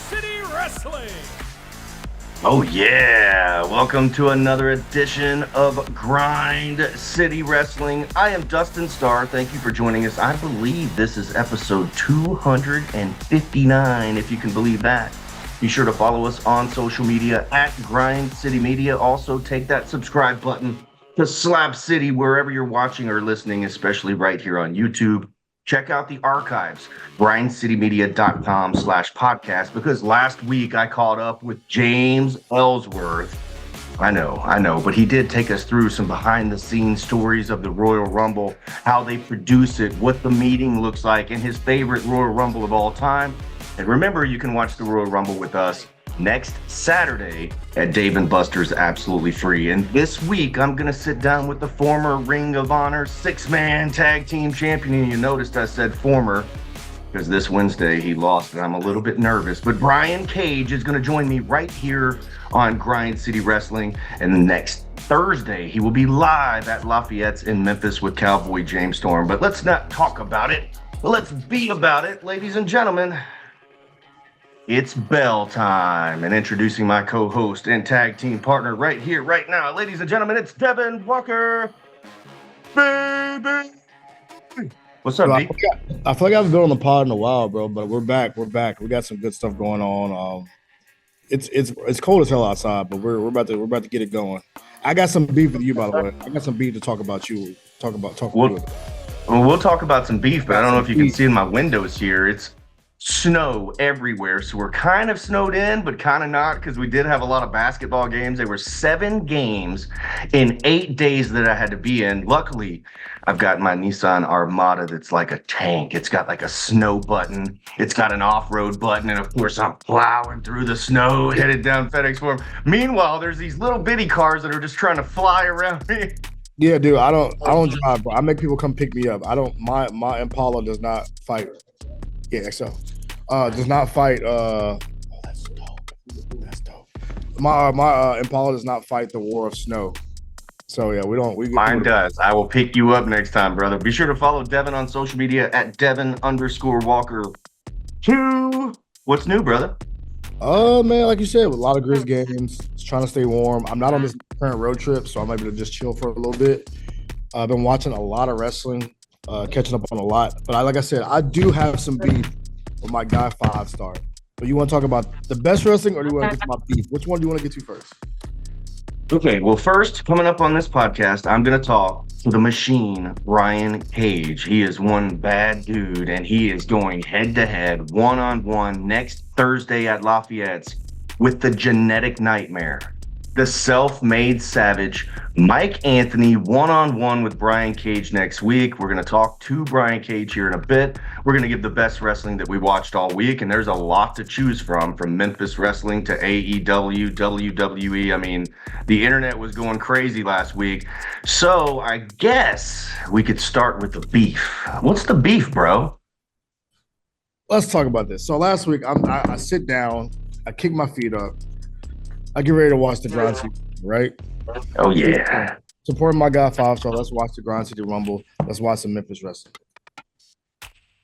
City Wrestling. Oh yeah, welcome to another edition of Grind City Wrestling. I am Dustin Starr. Thank you for joining us. I believe this is episode 259, if you can believe that. Be sure to follow us on social media at Grind City Media. Also, take that subscribe button to Slap City wherever you're watching or listening, especially right here on YouTube. Check out the archives, grindcitymedia.com/podcast, because last week I caught up with James Ellsworth. I know, but he did take us through some behind-the-scenes stories of the Royal Rumble, how they produce it, what the meeting looks like, and his favorite Royal Rumble of all time. And remember, you can watch the Royal Rumble with us next Saturday at Dave & Buster's absolutely free. And this week, I'm going to sit down with the former Ring of Honor six-man tag team champion. And you noticed I said former because this Wednesday he lost and I'm a little bit nervous. But Brian Cage is going to join me right here on Grind City Wrestling. And the next Thursday, he will be live at Lafayette's in Memphis with Cowboy James Storm. But let's not talk about it. Let's be about it, ladies and gentlemen. It's bell time, and introducing my co-host and tag team partner right here, right now, ladies and gentlemen, it's Devin Walker, baby. What's up, D? I feel like I haven't been on the pod in a while, bro. But we're back. We got some good stuff going on. It's cold as hell outside, but we're about to get it going. I got some beef with you, by the way. I got some beef to talk about you. We'll talk about some beef, but I don't know if you can see in my windows here. It's snow everywhere, so we're kind of snowed in, but kind of not, because we did have a lot of basketball games. There were 7 games in 8 days that I had to be in. Luckily, I've got my Nissan Armada that's like a tank. It's got like a snow button. It's got an off-road button, and of course, I'm plowing through the snow, headed down FedEx Forum. Meanwhile, there's these little bitty cars that are just trying to fly around me. Yeah, dude, I don't drive, bro. I make people come pick me up. My Impala does not fight. Yeah, so does not fight. That's dope. My Impala does not fight the war of snow. So yeah, mine does. I will pick you up next time, brother. Be sure to follow Devin on social media at Devin_Walker2. What's new, brother? Man, like you said, with a lot of Grizz games, just trying to stay warm. I'm not on this current road trip, so I'm able to just chill for a little bit. I've been watching a lot of wrestling. Catching up on a lot, but like I said, I do have some beef with my guy 5-Star. But you want to talk about the best wrestling, or do you want to get to my beef? Which one do you want to get to first? Okay, well, first, coming up on this podcast, I'm going to talk to the machine, Brian Cage. He is one bad dude, and he is going head-to-head, one-on-one next Thursday at Lafayette's with the Genetic Nightmare, the self-made savage, Mike Anthony, one-on-one with Brian Cage next week. We're going to talk to Brian Cage here in a bit. We're going to give the best wrestling that we watched all week, and there's a lot to choose from Memphis Wrestling to AEW, WWE. I mean, the internet was going crazy last week. So I guess we could start with the beef. What's the beef, bro? Let's talk about this. So last week, I sit down, I kick my feet up, I get ready to watch the Grind City, right? Oh, yeah. Supporting my guy 5-Star. Let's watch the Grind City Rumble. Let's watch some Memphis Wrestling.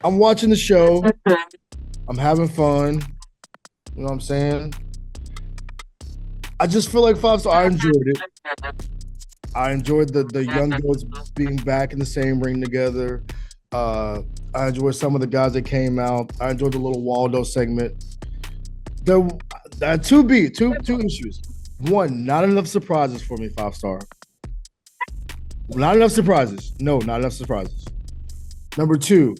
I'm watching the show. I'm having fun. You know what I'm saying? I just feel like 5-Star, I enjoyed it. I enjoyed the young girls being back in the same ring together. I enjoyed some of the guys that came out. I enjoyed the little Waldo segment. Two issues. One, not enough surprises for me, 5-Star. Not enough surprises. No, not enough surprises. Number 2,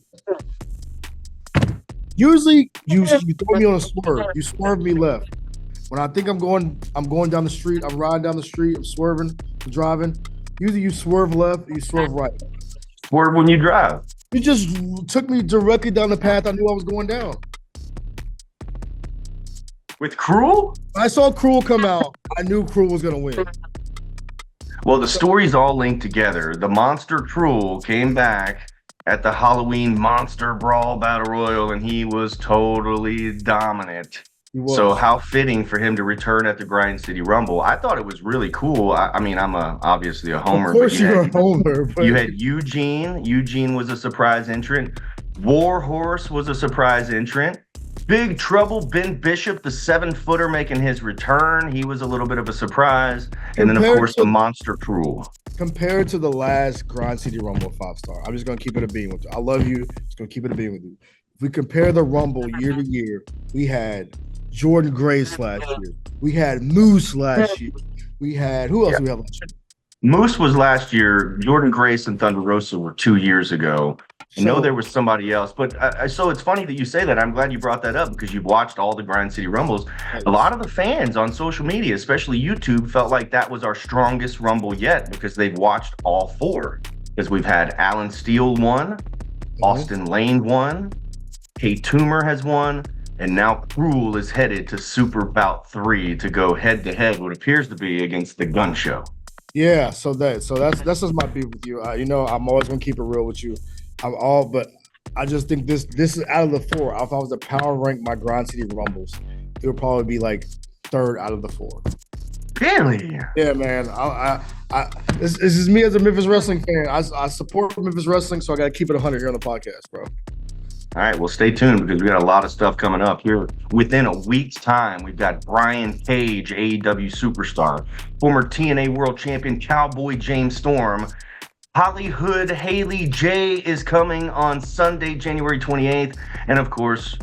usually you throw me on a swerve. You swerve me left. When I think I'm going down the street, I'm riding down the street, I'm swerving, I'm driving. Usually you swerve left, you swerve right. Swerve when you drive. You just took me directly down the path I knew I was going down. With Cruel? When I saw Cruel come out, I knew Cruel was going to win. Well, the stories all linked together. The monster Cruel came back at the Halloween Monster Brawl Battle Royal, and he was totally dominant. So how fitting for him to return at the Grind City Rumble. I thought it was really cool. I mean, I'm obviously a homer. Of course you're a homer. But... You had Eugene. Eugene was a surprise entrant. Warhorse was a surprise entrant. Big Trouble, Ben Bishop, the 7-footer, making his return. He was a little bit of a surprise. And then, of course, the Monster Crew. Compared to the last Grind City Rumble 5-star, I'm just going to keep it a beam with you. I love you. Just going to keep it a beam with you. If we compare the Rumble year to year, we had Jordan Grace last year. We had Moose last year. We had, who else we have last year? Moose was last year. Jordan Grace and Thunder Rosa were 2 years ago. I know there was somebody else, but so it's funny that you say that. I'm glad you brought that up because you've watched all the Grind City Rumbles. A lot of the fans on social media, especially YouTube, felt like that was our strongest Rumble yet because they've watched all 4. Because we've had Alan Steele won, Austin Lane won, Kate Toomer has won, and now Cruel is headed to Super Bout 3 to go head-to-head, what appears to be against the Gun Show. Yeah, so that's just my beef with you. I'm always gonna keep it real with you. But I just think this is out of the 4. If I was to power rank my Grind City Rumbles, it would probably be like 3rd out of the 4. Really? Yeah, man. This is me as a Memphis Wrestling fan. I support Memphis Wrestling, so I got to keep it 100 here on the podcast, bro. All right, well, stay tuned because we got a lot of stuff coming up here. Within a week's time, we've got Brian Cage, AEW superstar, former TNA World Champion Cowboy James Storm, Hollywood Haley J is coming on Sunday, January 28th, and of course,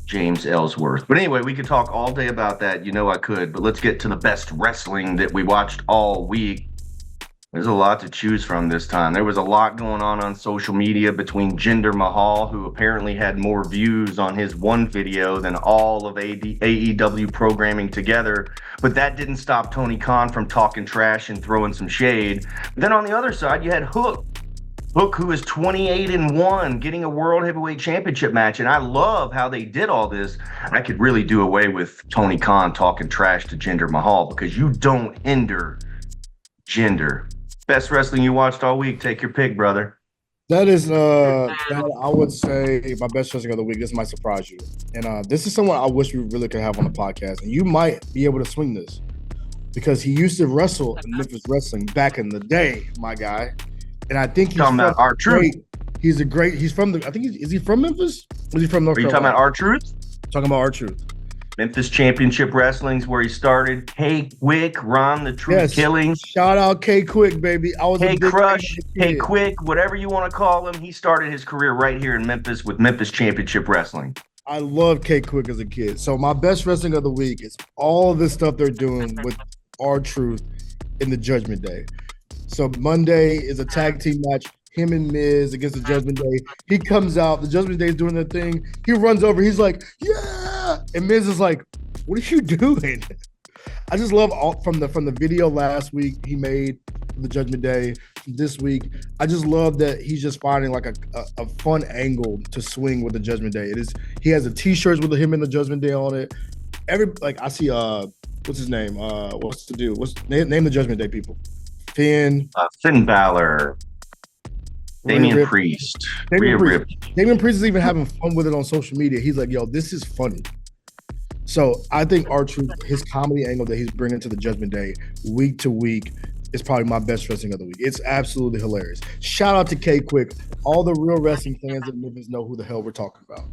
James Ellsworth. But anyway, we could talk all day about that. You know I could, but let's get to the best wrestling that we watched all week. There's a lot to choose from this time. There was a lot going on social media between Jinder Mahal, who apparently had more views on his one video than all of AEW programming together. But that didn't stop Tony Khan from talking trash and throwing some shade. Then on the other side, you had Hook. Hook, who is 28-1, getting a World Heavyweight Championship match. And I love how they did all this. I could really do away with Tony Khan talking trash to Jinder Mahal because you don't hinder Jinder. Best wrestling you watched all week. Take your pick, brother. That is, that I would say my best wrestling of the week. This might surprise you. And this is someone I wish we really could have on the podcast. And you might be able to swing this because he used to wrestle in Memphis Wrestling back in the day, my guy. And I think he's talking about R-Truth. He's from is he from Memphis? Or is he from North Carolina? Are you talking about R-Truth? Talking about R-Truth. Memphis Championship Wrestling's where he started. K-Quick, Ron the Truth Killings. Shout out K-Quick, baby. I was K-Crush, K-Quick, whatever you want to call him. He started his career right here in Memphis with Memphis Championship Wrestling. I love K-Quick as a kid. So my best wrestling of the week is all this stuff they're doing with R-Truth in the Judgment Day. So Monday is a tag team match. Him and Miz against the Judgment Day. He comes out. The Judgment Day is doing their thing. He runs over. He's like, yeah. And Miz is like, what are you doing? I just love all from the video last week he made the Judgment Day this week. I just love that he's just finding like a fun angle to swing with the Judgment Day. He has a t-shirts with him and the Judgment Day on it. I see what's his name? What's to do? Name the Judgment Day people? Finn Balor. Damian Priest. Damian Priest is even having fun with it on social media. He's like, yo, this is funny. So I think R-Truth, his comedy angle that he's bringing to the Judgment Day week to week is probably my best wrestling of the week. It's absolutely hilarious. Shout out to K-Quick. All the real wrestling fans in Memphis know who the hell we're talking about.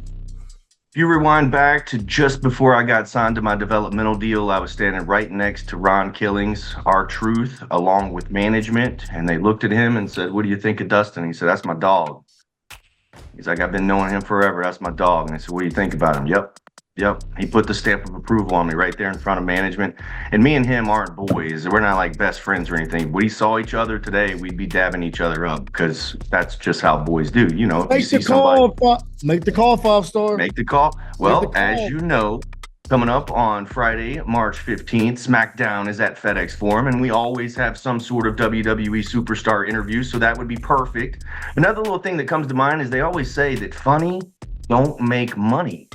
If you rewind back to just before I got signed to my developmental deal, I was standing right next to Ron Killings, R-Truth, along with management, and they looked at him and said, what do you think of Dustin? He said, that's my dog. He's like, I've been knowing him forever. That's my dog. And I said, what do you think about him? Yep. He put the stamp of approval on me right there in front of management. And me and him aren't boys. We're not like best friends or anything. We saw each other today, we'd be dabbing each other up because that's just how boys do. You know, make the call, 5-star. Make the call. Well, as you know, coming up on Friday, March 15th, SmackDown is at FedEx Forum, and we always have some sort of WWE superstar interview, so that would be perfect. Another little thing that comes to mind is they always say that funny don't make money.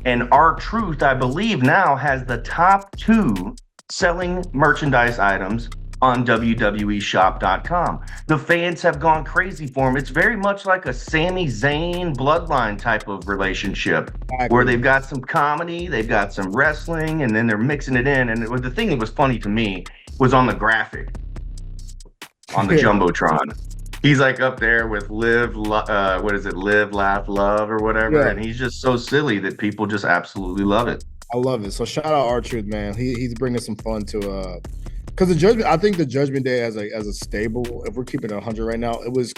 And R-Truth, I believe, now has the top 2 selling merchandise items on WWEshop.com. The fans have gone crazy for him. It's very much like a Sami Zayn bloodline type of relationship where they've got some comedy, they've got some wrestling, and then they're mixing it in. And the thing that was funny to me was on the graphic on the Jumbotron. He's like up there with what is it, live, laugh, love, or whatever, Yeah, and he's just so silly that people just absolutely love it. I love it. So shout out R-Truth, man. He's bringing some fun to because the Judgment. I think the Judgment Day as a stable, if we're keeping it 100 right now, it was.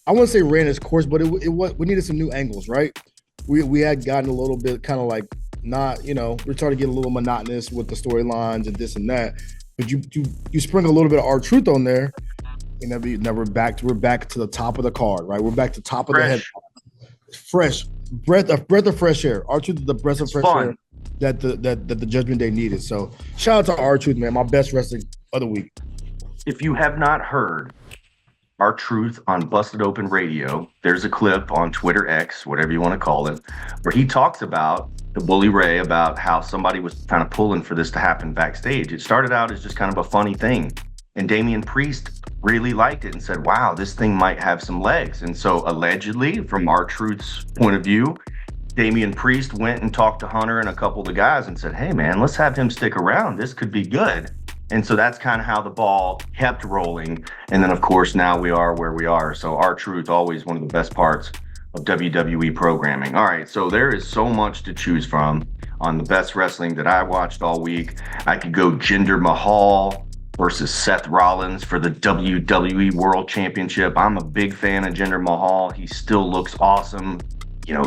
I wouldn't say ran its course, but it we needed some new angles, right? We had gotten a little bit kind of like not, we're starting to get a little monotonous with the storylines and this and that. But you sprinkle a little bit of R-Truth on there, and then we're back to the top of the card, right? We're back to top of the head, fresh breath of fresh air. R-Truth is the breath of fresh air that the Judgment Day needed. So shout out to R-Truth, man, my best wrestling of the week. If you have not heard R-Truth on Busted Open Radio, there's a clip on Twitter X, whatever you want to call it, where he talks about the Bully Ray, about how somebody was kind of pulling for this to happen backstage. It started out as just kind of a funny thing, and Damian Priest really liked it and said, wow, this thing might have some legs. And so allegedly, from R-Truth's point of view, Damian Priest went and talked to Hunter and a couple of the guys and said, hey man, let's have him stick around, this could be good. And so that's kind of how the ball kept rolling. And then, of course, now we are where we are. So R-Truth, always one of the best parts of WWE programming. All right, so there is so much to choose from on the best wrestling that I watched all week. I could go Jinder Mahal versus Seth Rollins for the WWE World Championship. I'm a big fan of Jinder Mahal. He still looks awesome,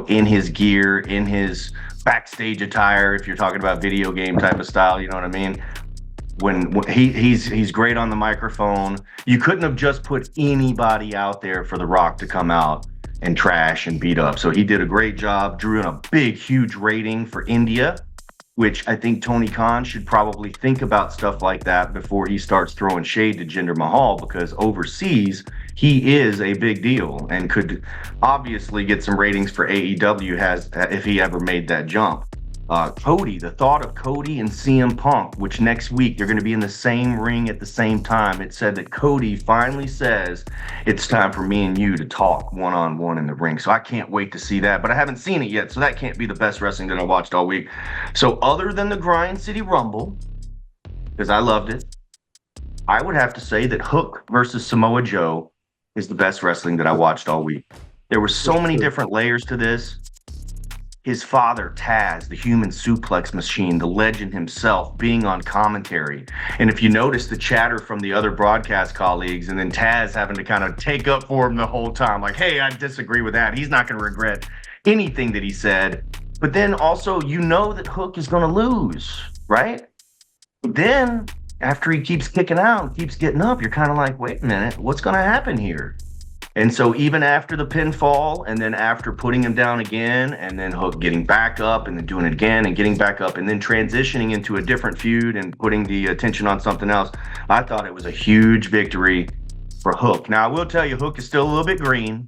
in his gear, in his backstage attire, if you're talking about video game type of style, you know what I mean? When he's great on the microphone. You couldn't have just put anybody out there for The Rock to come out and trash and beat up. So he did a great job, drew in a big, huge rating for India, which I think Tony Khan should probably think about stuff like that before he starts throwing shade to Jinder Mahal, because overseas, he is a big deal and could obviously get some ratings for AEW if he ever made that jump. Cody, the thought of Cody and CM Punk, which next week they're going to be in the same ring at the same time. It said that Cody finally says it's time for me and you to talk one-on-one in the ring. So I can't wait to see that, but I haven't seen it yet. So that can't be the best wrestling that I watched all week. So other than the Grind City Rumble, because I loved it, I would have to say that Hook versus Samoa Joe is the best wrestling that I watched all week. There were so many different layers to this. His father, Taz, the human suplex machine, the legend himself, being on commentary. And if you notice the chatter from the other broadcast colleagues, and then Taz having to kind of take up for him the whole time, like, hey, I disagree with that. He's not going to regret anything that he said. But then also, that Hook is going to lose, right? But then, after he keeps kicking out, keeps getting up, you're kind of like, wait a minute, what's going to happen here? And so even after the pinfall, and then after putting him down again, and then Hook getting back up and then doing it again and getting back up and then transitioning into a different feud and putting the attention on something else, I thought it was a huge victory for Hook. Now, I will tell you, Hook is still a little bit green.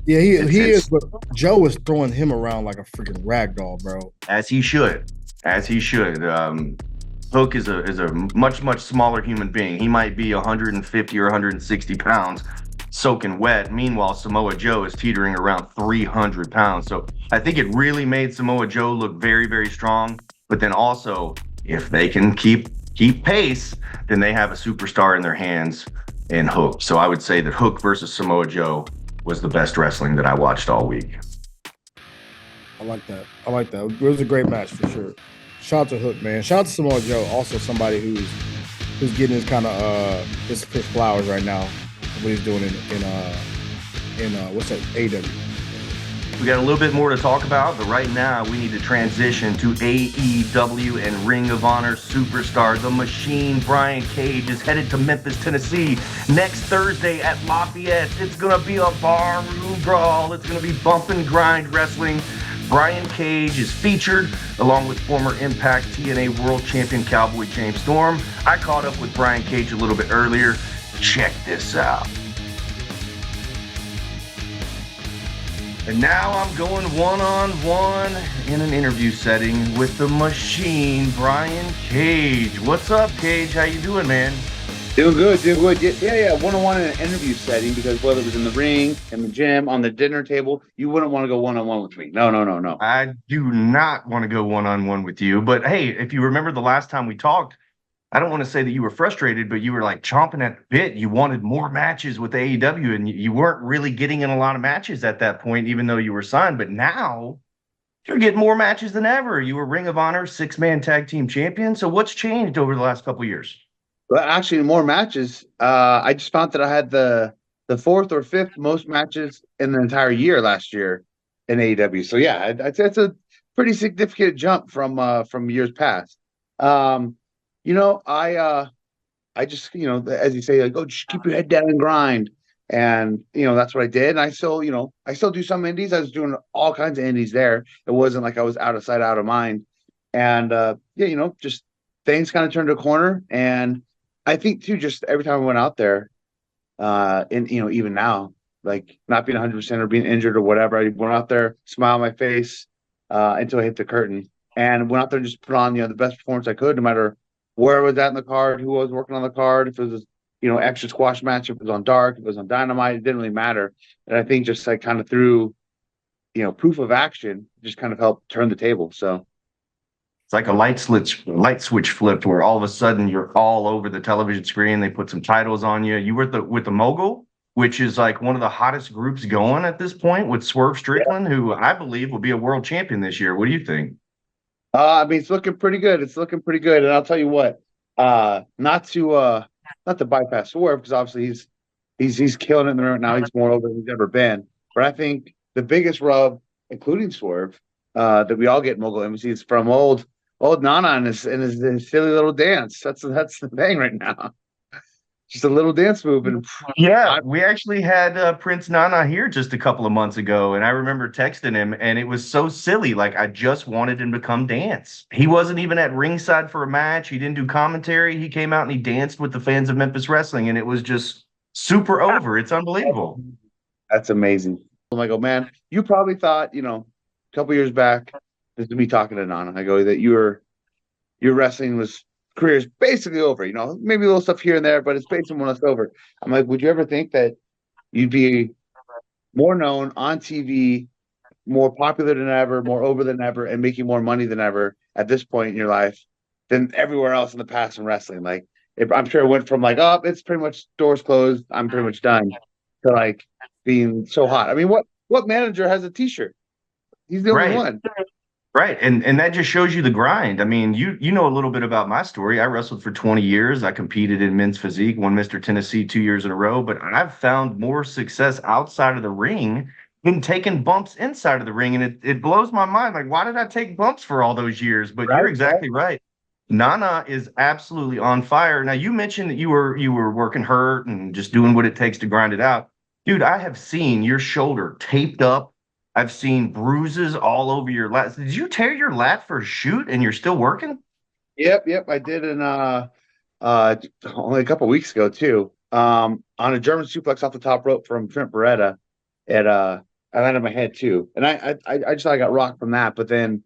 Yeah, he is, but Joe is throwing him around like a freaking rag doll, bro. As he should. Hook is a much, much smaller human being. He might be 150 or 160 pounds. Soaking wet. Meanwhile, Samoa Joe is teetering around 300 pounds. So I think it really made Samoa Joe look very, very strong. But then also, if they can keep pace, then they have a superstar in their hands in Hook. So I would say that Hook versus Samoa Joe was the best wrestling that I watched all week. I like that. It was a great match for sure. Shout out to Hook, man. Shout out to Samoa Joe, also somebody who's getting his kind of his flowers right now. What he's doing in what's that, AEW. We got a little bit more to talk about, but right now we need to transition to AEW and Ring of Honor superstar, The Machine, Brian Cage, is headed to Memphis, Tennessee next Thursday at Lafayette. It's going to be a barroom brawl. It's going to be bump and grind wrestling. Brian Cage is featured along with former Impact TNA World Champion Cowboy James Storm. I caught up with Brian Cage a little bit earlier. Check this out. And now I'm going one-on-one in an interview setting with The Machine, Brian Cage. What's up, Cage? How you doing, man? Doing good. Yeah, one-on-one in an interview setting, because whether it was in the ring, in the gym, on the dinner table, you wouldn't want to go one-on-one with me. No. I do not want to go one-on-one with you, but hey, if you remember the last time we talked, I don't want to say that you were frustrated, but you were like chomping at the bit. You wanted more matches with AEW, and you weren't really getting in a lot of matches at that point, even though you were signed. But now you're getting more matches than ever. You were Ring of Honor 6-man tag team champion. So what's changed over the last couple of years? But actually, more matches. I just found that I had the fourth or fifth most matches in the entire year last year in AEW. So yeah, I'd say it's a pretty significant jump from years past. Um, I just, as you say, like, oh, just keep your head down and grind. And, that's what I did. And I still do some indies. I was doing all kinds of indies there. It wasn't like I was out of sight, out of mind. And, yeah, just things kind of turned a corner. And I think too, just every time I went out there, and, even now, like not being 100% or being injured or whatever, I went out there, smile on my face, until I hit the curtain, and went out there and just put on, the best performance I could, no matter where I was at in the card, who I was working on the card, if it was, extra squash match, if it was on dark, if it was on dynamite, it didn't really matter. And I think just like kind of through, proof of action, just kind of helped turn the table. So It's like a light switch flipped where all of a sudden you're all over the television screen. They put some titles on you. You were with the Mogul, which is like one of the hottest groups going at this point with Swerve Strickland, who I believe will be a world champion this year. What do you think? I mean, it's looking pretty good. It's looking pretty good. And I'll tell you what, not to bypass Swerve, because obviously he's killing it in the right now. He's more over than he's ever been. But I think the biggest rub, including Swerve, that we all get in Mogul MC is from old Nana and his silly little dance. That's the thing right now. Just a little dance move. And Yeah, we actually had Prince Nana here just a couple of months ago, and I remember texting him, and it was so silly. Like, I just wanted him to come dance. He wasn't even at ringside for a match. He didn't do commentary. He came out and he danced with the fans of Memphis Wrestling, and it was just super over. It's unbelievable. that's amazing. I'm like, oh man, you probably thought, a couple years back, this is me talking to Nana. I go that your wrestling career is basically over. Maybe a little stuff here and there, but it's basically more or less over. I'm like, would you ever think that you'd be more known on TV, more popular than ever, more over than ever, and making more money than ever at this point in your life than everywhere else in the past in wrestling? Like, I'm sure it went from like, oh, it's pretty much doors closed, I'm pretty much done, to like being so hot. I mean, what manager has a T-shirt? He's the only Right. one. Right. And that just shows you the grind. I mean, you know a little bit about my story. I wrestled for 20 years. I competed in men's physique, won Mr. Tennessee 2 years in a row, but I've found more success outside of the ring than taking bumps inside of the ring. And it blows my mind. Like, why did I take bumps for all those years? But Right, you're exactly right. Nana is absolutely on fire. Now, you mentioned that you were working hurt and just doing what it takes to grind it out. Dude, I have seen your shoulder taped up. I've seen bruises all over your lat. Did you tear your lat for a shoot and you're still working? Yep. I did in only a couple weeks ago too. On a German suplex off the top rope from Trent Beretta, I landed my head too, and I just thought I got rocked from that. But then,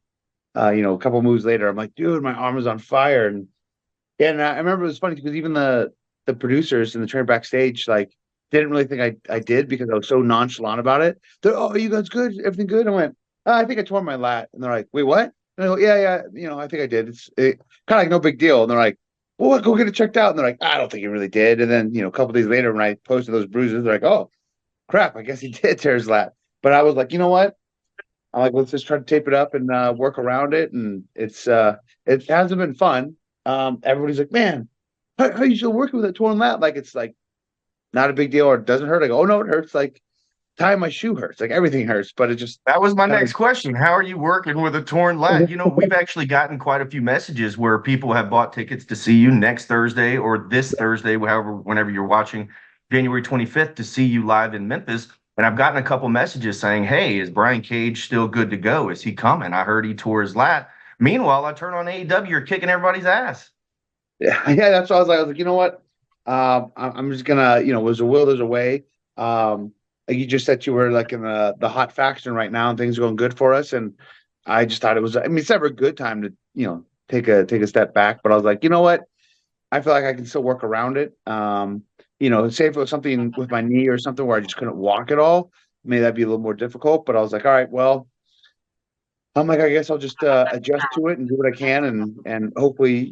a couple moves later, I'm like, dude, my arm is on fire, and I remember it was funny because even the producers and the trainer backstage like didn't really think I did, because I was so nonchalant about it. They're, oh, you guys good? Everything good? I went, oh, I think I tore my lat. And they're like, wait, what? And I go, yeah, I think I did. It's kind of like no big deal. And they're like, well, go get it checked out. And they're like, I don't think you really did. And then, a couple days later when I posted those bruises, they're like, oh, crap, I guess he did tear his lat. But I was like, you know what? I'm like, let's just try to tape it up and work around it. And it hasn't been fun. Everybody's like, man, how are you still working with a torn lat? Like, it's like not a big deal, or it doesn't hurt. I go, oh no, it hurts. Like, tying my shoe hurts. Like, everything hurts, but it just That was my next question. How are you working with a torn lat? We've actually gotten quite a few messages where people have bought tickets to see you next Thursday or this Thursday, whenever you're watching, January 25th, to see you live in Memphis. And I've gotten a couple messages saying, hey, is Brian Cage still good to go? Is he coming? I heard he tore his lat. Meanwhile, I turn on AEW, you're kicking everybody's ass. yeah. That's what I was like, you know what? I'm just gonna, there's a will, there's a way. Like you just said, you were like in the hot faction right now, and things are going good for us. And I just thought it was, I mean, it's never a good time to, take a step back. But I was like, you know what? I feel like I can still work around it. Say if it was something with my knee or something where I just couldn't walk at all, maybe that'd be a little more difficult. But I was like, all right, well, I'm like, I guess I'll just adjust to it and do what I can, and hopefully,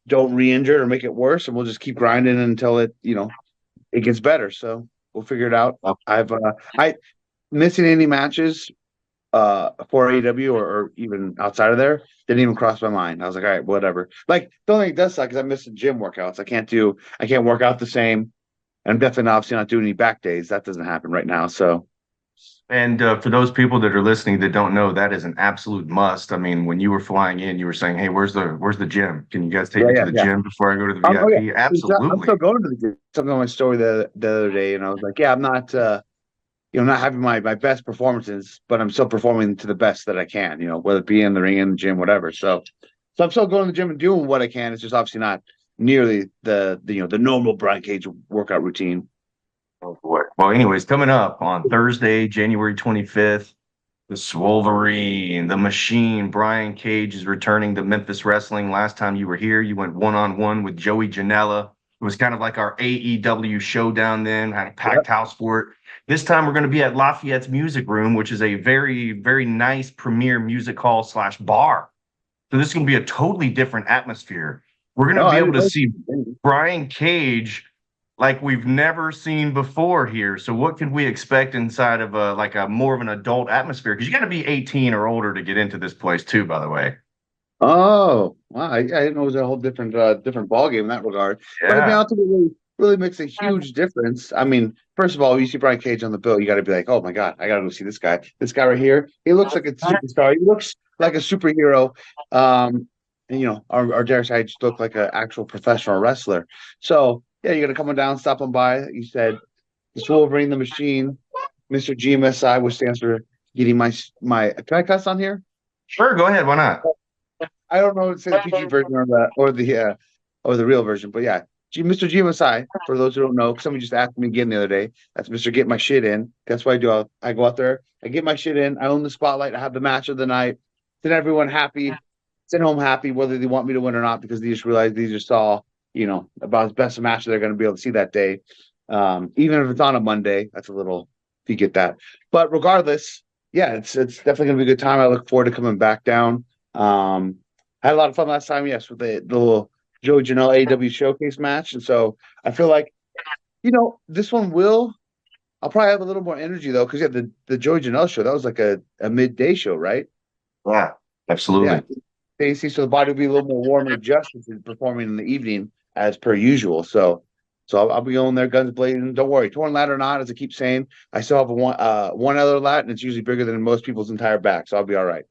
don't re-injure it or make it worse, and we'll just keep grinding until it it gets better. So we'll figure it out. I missing any matches for AEW or even outside of there didn't even cross my mind. I was like, all right, whatever. Like the only thing that does suck is I miss the gym workouts. I can't work out the same. And I'm definitely obviously not doing any back days. That doesn't happen right now. So And for those people that are listening that don't know, that is an absolute must. I mean, when you were flying in, you were saying, "Hey, where's the gym? Can you guys take me to the yeah. gym before I go to the Oh yeah. VIP?" I'm still Absolutely. going to the gym. Something on my story the other day, and I was like, yeah, I'm not not having my best performances, but I'm still performing to the best that I can, whether it be in the ring, in the gym, whatever. So I'm still going to the gym and doing what I can. It's just obviously not nearly the normal Brian Cage workout routine. Oh boy. Well, anyways, coming up on Thursday, January 25th, the Swolverine, the Machine, Brian Cage is returning to Memphis Wrestling. Last time you were here, you went one-on-one with Joey Janela. It was kind of like our AEW showdown then, had a packed house for it. This time we're going to be at Lafayette's Music Room, which is a very, very nice premier music hall / bar. So this is going to be a totally different atmosphere. We're going to Oh, be I able didn't to know. see Brian Cage like we've never seen before here. So what could we expect inside of a more of an adult atmosphere? Because you got to be 18 or older to get into this place too, by the way. Oh, wow. I didn't know it was a whole different ball game in that regard. But I mean, I Yeah. don't think it really makes a huge difference. I mean, first of all, you see Brian Cage on the bill, you got to be like, oh my God, I got to go see this guy. This guy right here, he looks like a superstar. He looks like a superhero. And our dare say, just look like an actual professional wrestler. So yeah, you're gonna come on down, stop on by. You said the Wolverine, the Machine, Mr. GMSI, which stands for getting my. Can I cuss on here? Sure, go ahead. Why not? I don't know to say the PG version or the real version, but yeah, Mr. GMSI. For those who don't know, somebody just asked me again the other day. That's Mr. Get My Shit In. That's what I do. I go out there, I get my shit in. I own the spotlight. I have the match of the night. Send everyone happy. Send home happy, whether they want me to win or not, because they just realized they just saw about the best match they're going to be able to see that day. Even if it's on a Monday, that's a little if you get that. But regardless, yeah, it's definitely going to be a good time. I look forward to coming back down. I had a lot of fun last time, yes, with the little Joey Janela AEW showcase match. And so I feel like, this one I'll probably have a little more energy though, because yeah, the Joey Janela show, that was like a midday show, right? Yeah, Yeah. absolutely. AC, so the body will be a little more warm and adjusted to performing in the evening as per usual. So I'll be going there guns blazing. Don't worry, torn lat or not, as I keep saying, I still have one other lat, and it's usually bigger than most people's entire back. So I'll be all right.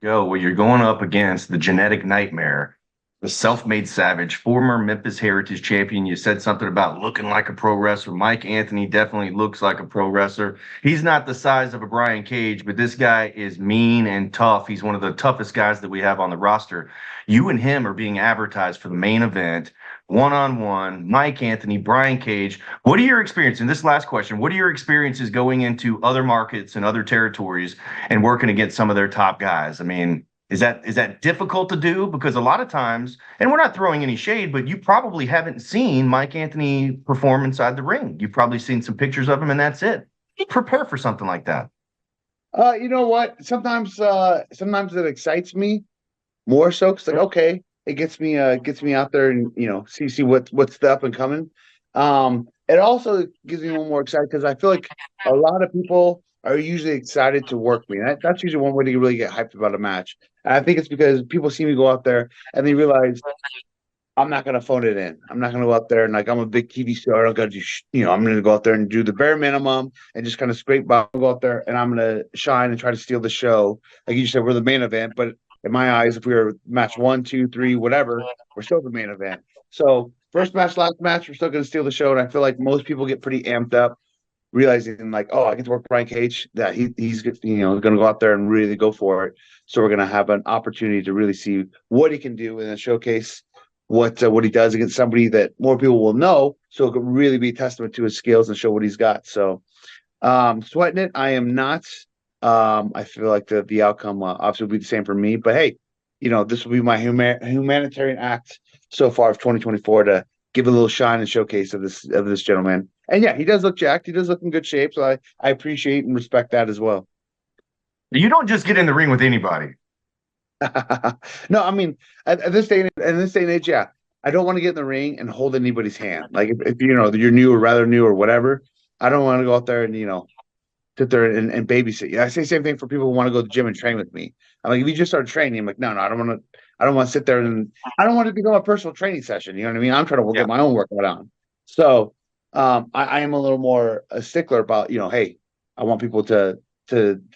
Well, you're going up against the genetic nightmare, the self-made savage, former Memphis Heritage champion. You said something about looking like a pro wrestler. Mike Anthony definitely looks like a pro wrestler. He's not the size of a Brian Cage, but this guy is mean and tough. He's one of the toughest guys that we have on the roster. You and him are being advertised for the main event, one-on-one, Mike Anthony, Brian Cage. What are your experiences? And this last question, what are your experiences going into other markets and other territories and working against some of their top guys? I mean, is that difficult to do? Because a lot of times, and we're not throwing any shade, but you probably haven't seen Mike Anthony perform inside the ring. You've probably seen some pictures of him, and that's it. Prepare for something like that. You know what? Sometimes it excites me more so because like okay, it gets me out there and see what's the up and coming. It also gives me one more excited because I feel like a lot of people are usually excited to work me. That's usually one way to really get hyped about a match. And I think it's because people see me go out there and they realize I'm not gonna phone it in. I'm not gonna go out there and like I'm a big TV star. I don't gotta do I'm gonna go out there and do the bare minimum and just kind of scrape by. Go out there and I'm gonna shine and try to steal the show. Like you said, we're the main event, but in my eyes, if we were match 1, 2, 3, whatever, we're still the main event. So first match, last match, we're still gonna steal the show. And I feel like most people get pretty amped up, realizing like, oh, I get to work Brian Cage. That he's gonna go out there and really go for it. So we're gonna have an opportunity to really see what he can do in a showcase what he does against somebody that more people will know, so it could really be a testament to his skills and show what he's got. So sweating it, I am not. I feel like the outcome obviously will be the same for me, but hey, this will be my humanitarian act so far of 2024 to give a little shine and showcase of this gentleman. And yeah, he does look jacked. He does look in good shape, so I appreciate and respect that as well. You don't just get in the ring with anybody. No, I mean, at this day and age, yeah, I don't want to get in the ring and hold anybody's hand. Like if you're new or rather new or whatever, I don't want to go out there and sit there and babysit. Yeah, I say the same thing for people who want to go to the gym and train with me. I'm like, if you just start training, I'm like, no, I don't want to. I don't want to sit there and I don't want to become a personal training session. You know what I mean? I'm trying to get my own workout on. So I am a little more a stickler about hey, I want people to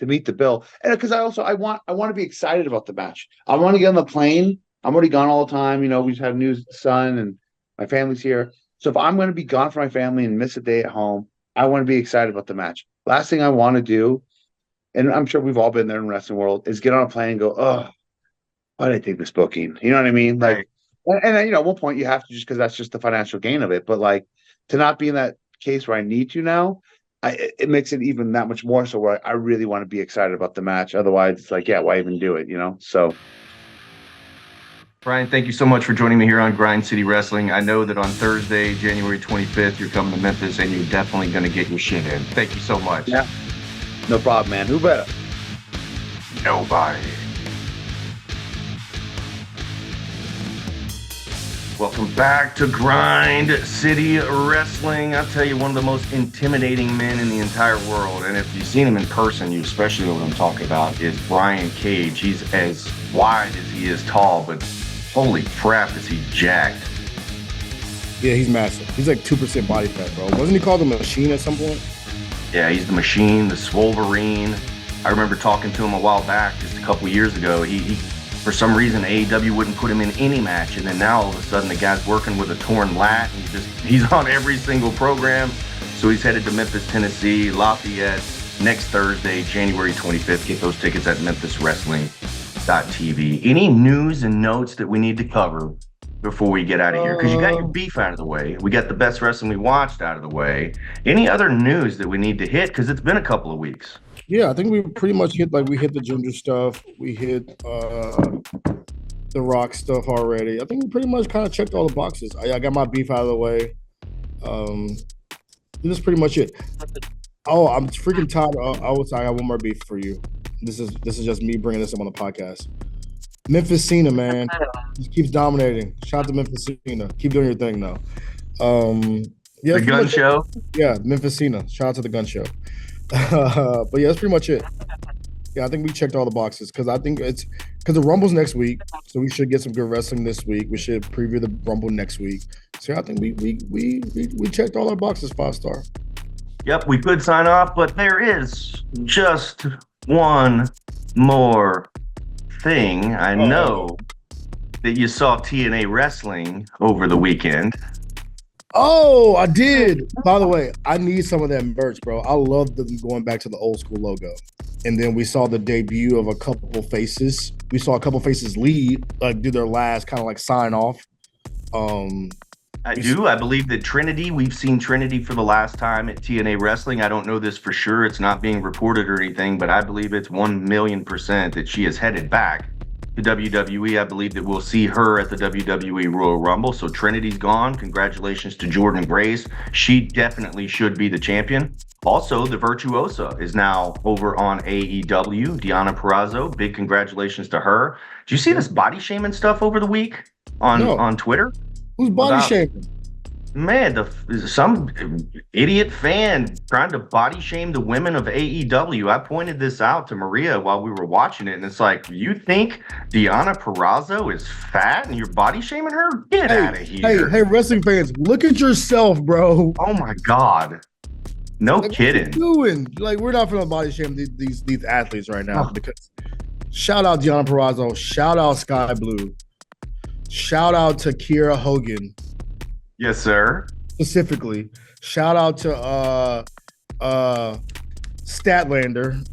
meet the bill, and because I want to be excited about the match. I want to get on the plane. I'm already gone all the time. We just had a new son and my family's here. So if I'm going to be gone from my family and miss a day at home, I want to be excited about the match. Last thing I want to do, and I'm sure we've all been there in the wrestling world, is get on a plane and go, oh, why did I take this booking? You know what I mean? Like, and at one point you have to, just because that's just the financial gain of it. But like, to not be in that case where I need to now, it makes it even that much more so where I really want to be excited about the match. Otherwise, it's like, yeah, why even do it? So. Brian, thank you so much for joining me here on Grind City Wrestling. I know that on Thursday, January 25th, you're coming to Memphis, and you're definitely going to get your shit in. Thank you so much. Yeah, no problem, man. Who better? Nobody. Welcome back to Grind City Wrestling. I'll tell you, one of the most intimidating men in the entire world, and if you've seen him in person, you especially know what I'm talking about, is Brian Cage. He's as wide as he is tall, but holy crap, is he jacked. Yeah, he's massive. He's like 2% body fat, bro. Wasn't he called the Machine at some point? Yeah, he's the Machine, the Swolverine. I remember talking to him a while back, just a couple years ago. He for some reason, AEW wouldn't put him in any match, and then now all of a sudden the guy's working with a torn lat, and he's on every single program. So he's headed to Memphis, Tennessee, Lafayette, next Thursday, January 25th. Get those tickets at memphiswrestling.tv. Any news and notes that we need to cover before we get out of here? Because you got your beef out of the way. We got the best wrestling we watched out of the way. Any other news that we need to hit? Because it's been a couple of weeks. Yeah, I think we pretty much hit the Ginger stuff. We hit the Rock stuff already. I think we pretty much kind of checked all the boxes. I got my beef out of the way. This is pretty much it. Oh, I'm freaking tired. I got one more beef for you. This is just me bringing this up on the podcast. Memphis Cena, man, just keeps dominating. Shout out to Memphis Cena. Keep doing your thing, though. The gun show. Yeah, Memphis Cena. Shout out to the gun show. But yeah, that's pretty much it. Yeah, I think we checked all the boxes because the Rumble's next week, so we should get some good wrestling this week. We should preview the Rumble next week. So I think we checked all our boxes 5-star. Yep, we could sign off, but there is just one more thing. I know that you saw TNA Wrestling over the weekend. Oh, I did. By the way, I need some of that merch, bro. I love them going back to the old school logo. And then we saw the debut of a couple faces. We saw a couple faces lead, do their last kind of like sign off. I believe that Trinity, we've seen Trinity for the last time at TNA Wrestling. I don't know this for sure. It's not being reported or anything, but I believe it's 1,000,000% that she is headed back to WWE. I believe that we'll see her at the WWE Royal Rumble. So Trinity's gone. Congratulations to Jordan Grace. She definitely should be the champion. Also, the Virtuosa is now over on AEW. Deonna Purrazzo, big congratulations to her. Did you see this body shaming stuff over the week on Twitter? Who's body shaming? Man, some idiot fan trying to body shame the women of AEW. I pointed this out to Maria while we were watching it, and it's like, you think Deonna Purrazzo is fat and you're body shaming her? Get out of here. Hey, wrestling fans, look at yourself, bro. Oh my God. No kidding. What are you doing? Like, we're not going to body shame these athletes right now because shout out Deonna Purrazzo, shout out Sky Blue, shout out to Kiera Hogan. Yes, sir. Specifically, shout out to Statlander.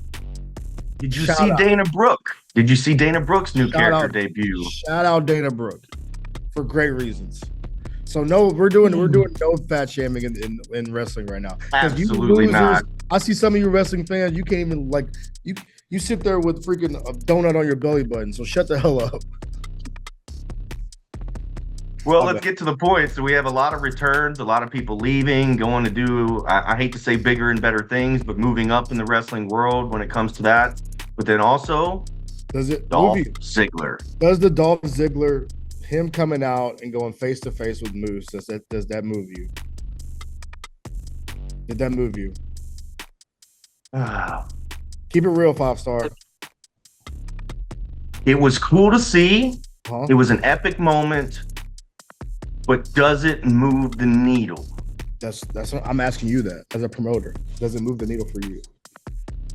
Did you see Dana Brooke? Did you see Dana Brooke's new character debut? Shout out Dana Brooke for great reasons. So no, we're doing no fat shaming in wrestling right now. Absolutely not. I see some of you wrestling fans. You can't even you sit there with freaking a donut on your belly button. So shut the hell up. Well, let's get to the point. So we have a lot of returns, a lot of people leaving, going to do, I hate to say bigger and better things, but moving up in the wrestling world when it comes to that. But then also, Does it Dolph move you? Ziggler. Does the Dolph Ziggler, him coming out and going face to face with Moose, does that move you? Did that move you? Keep it real, 5-star. It was cool to see. Huh? It was an epic moment, but does it move the needle? That's what I'm asking you that as a promoter. Does it move the needle for you?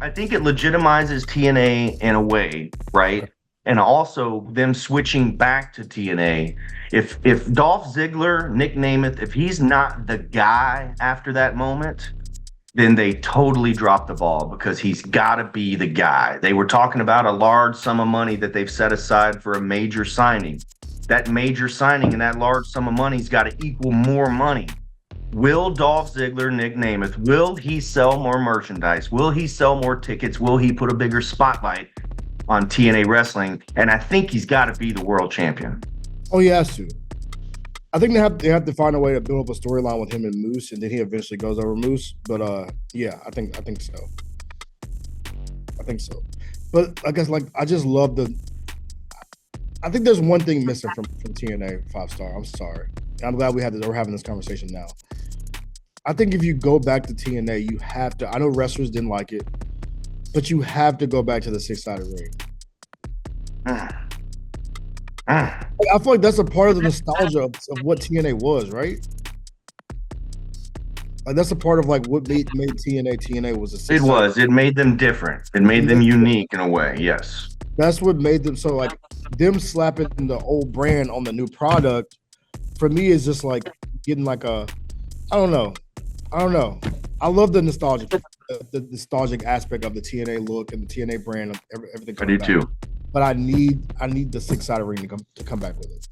I think it legitimizes TNA in a way, right? Okay. And also them switching back to TNA. If Dolph Ziggler, Nick Namath, if he's not the guy after that moment, then they totally dropped the ball because he's got to be the guy. They were talking about a large sum of money that they've set aside for a major signing. That major signing and that large sum of money's got to equal more money. Will Dolph Ziggler, Nick Namath, will he sell more merchandise? Will he sell more tickets? Will he put a bigger spotlight on TNA wrestling? And I think he's got to be the world champion. Oh, he has to. I think they have to find a way to build up a storyline with him and Moose, and then he eventually goes over Moose. But yeah, I think so. I think so. But I guess I just love I think there's one thing missing from TNA 5-star. I'm sorry. I'm glad we're having this conversation now. I think if you go back to TNA, you have to. I know wrestlers didn't like it, but you have to go back to the 6-sided ring. I feel like that's a part of the nostalgia of what TNA was, right? Like that's a part of what made TNA. TNA was a 6-sided. It was. It made them different. It made them unique in a way. Yes. That's what made them so them slapping the old brand on the new product. For me, is just getting I don't know. I love the nostalgic aspect of the TNA look and the TNA brand, everything. I do too. But I need the 6-sided ring to come back with it.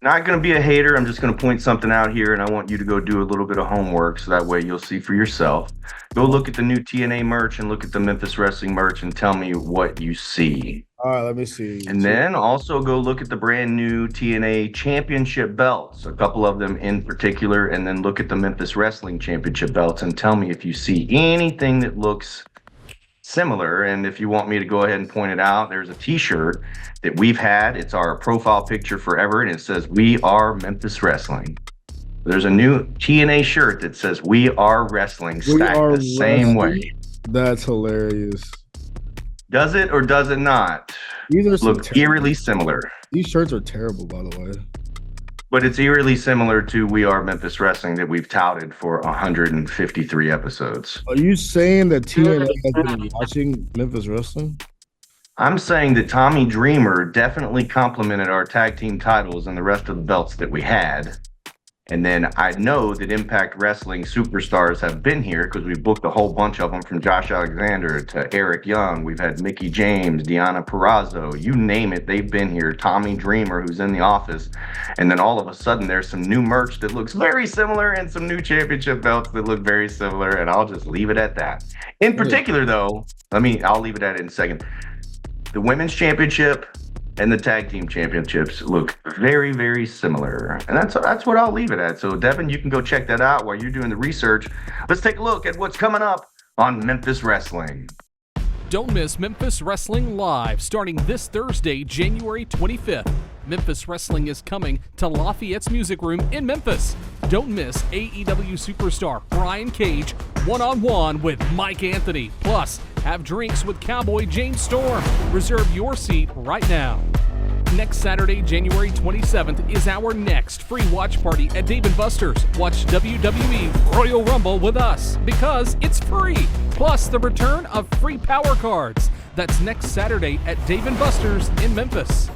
Not going to be a hater. I'm just going to point something out here, and I want you to go do a little bit of homework so that way you'll see for yourself. Go look at the new TNA merch and look at the Memphis Wrestling merch and tell me what you see. All right, let me see. And then also go look at the brand new TNA Championship belts, a couple of them in particular, and then look at the Memphis Wrestling Championship belts and tell me if you see anything that looks similar. And if you want me to go ahead and point it out, there's a t-shirt that we've had. It's our profile picture forever, and it says, "We are Memphis Wrestling." There's a new TNA shirt that says, "We are wrestling," stacked the same way. That's hilarious. Does it or does it not? These are look eerily similar. These shirts are terrible, by the way. But it's eerily similar to "We Are Memphis Wrestling" that we've touted for 153 episodes. Are you saying that TNA has been watching Memphis Wrestling? I'm saying that Tommy Dreamer definitely complimented our tag team titles and the rest of the belts that we had. And then I know that Impact Wrestling superstars have been here because we booked a whole bunch of them, from Josh Alexander to Eric Young. We've had Mickie James, Deonna Purrazzo, you name it, they've been here. Tommy Dreamer, who's in the office. And then all of a sudden there's some new merch that looks very similar and some new championship belts that look very similar. And I'll just leave it at that. In particular, though, I'll leave it at it in a second. The women's championship and the tag team championships look very, very similar. And that's what I'll leave it at. So, Devin, you can go check that out while you're doing the research. Let's take a look at what's coming up on Memphis Wrestling. Don't miss Memphis Wrestling Live starting this Thursday, January 25th. Memphis Wrestling is coming to Lafayette's Music Room in Memphis. Don't miss AEW superstar Brian Cage one-on-one with Mike Anthony. Plus, have drinks with Cowboy James Storm. Reserve your seat right now. Next Saturday, January 27th, is our next free watch party at Dave & Buster's. Watch WWE Royal Rumble with us because it's free. Plus, the return of free power cards. That's next Saturday at Dave & Buster's in Memphis.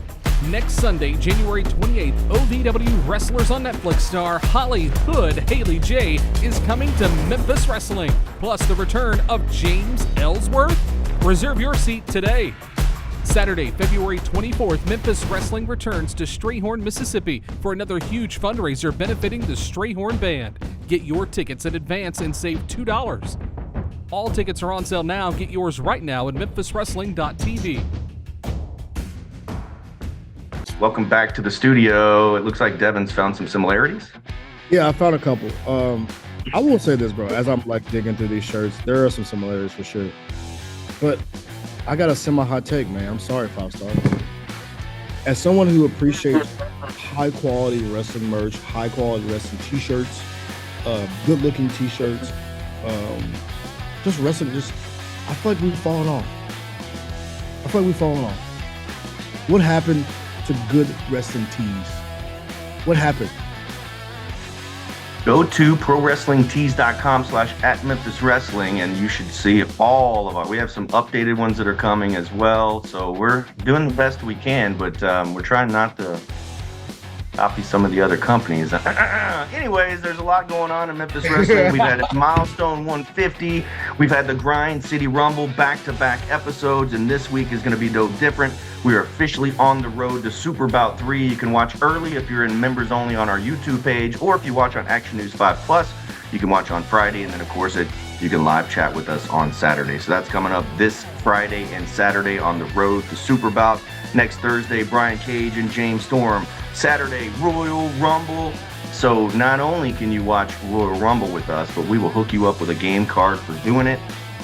Next Sunday, January 28th, OVW Wrestlers on Netflix star Holly Hood Haley J is coming to Memphis Wrestling. Plus, the return of James Ellsworth. Reserve your seat today. Saturday, February 24th, Memphis Wrestling returns to Strayhorn, Mississippi for another huge fundraiser benefiting the Strayhorn Band. Get your tickets in advance and save $2. All tickets are on sale now. Get yours right now at memphiswrestling.tv. Welcome back to the studio. It looks like Devin's found some similarities. Yeah, I found a couple. I will say this, bro. As I'm digging through these shirts, there are some similarities for sure. But I got a semi-hot take, man. I'm sorry, 5-star. As someone who appreciates high-quality wrestling merch, high-quality wrestling T-shirts, good-looking T-shirts, just wrestling, I feel like we've fallen off. What happened to good wrestling tees? What happened? Go to prowrestlingtees.com/@MemphisWrestling and you should see all of our. We have some updated ones that are coming as well. So we're doing the best we can, but we're trying not to copy some of the other companies. Anyways, there's a lot going on in Memphis Wrestling. We've had Milestone 150. We've had the Grind City Rumble back-to-back episodes, and this week is going to be no different. We are officially on the road to Super Bout 3. You can watch early if you're in members only on our YouTube page, or if you watch on Action News 5+, you can watch on Friday, and then of course you can live chat with us on Saturday. So that's coming up this Friday and Saturday on the road to Super Bout. Next Thursday, Brian Cage and James Storm. Saturday, Royal Rumble. So not only can you watch Royal Rumble with us, but we will hook you up with a game card for doing it.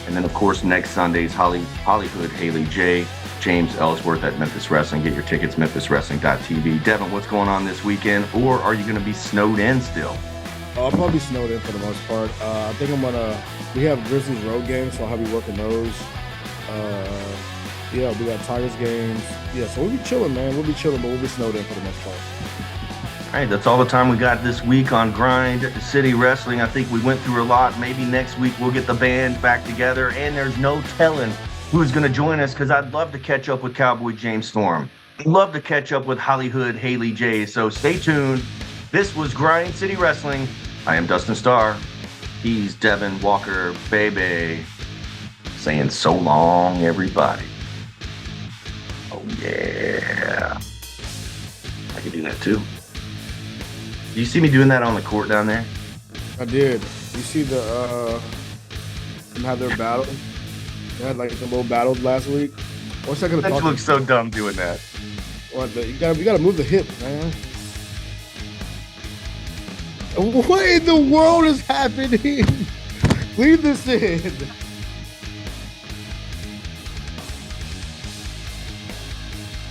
And then of course next Sunday's Hollywood Haley J. James Ellsworth at Memphis Wrestling. Get your tickets, memphiswrestling.tv. Devin, what's going on this weekend? Or are you going to be snowed in still? I'll probably be snowed in for the most part. I think we have Grizzlies road games, so I'll be working those. We got Tigers games. Yeah, so we'll be chilling, man. We'll be chilling, but we'll be snowed in for the most part. All right, that's all the time we got this week on Grind City Wrestling. I think we went through a lot. Maybe next week we'll get the band back together, and there's no telling who's going to join us, because I'd love to catch up with Cowboy James Storm. I'd love to catch up with Hollywood Haley J. So stay tuned. This was Grind City Wrestling. I am Dustin Starr. He's Devin Walker, baby. Saying so long, everybody. Oh, yeah. I can do that, too. Do you see me doing that on the court down there? I did. You see them have their battle? They had like a little battle last week. What's that gonna That talk? looks so dumb doing that. You gotta move the hip, man. What in the world is happening? Leave this in.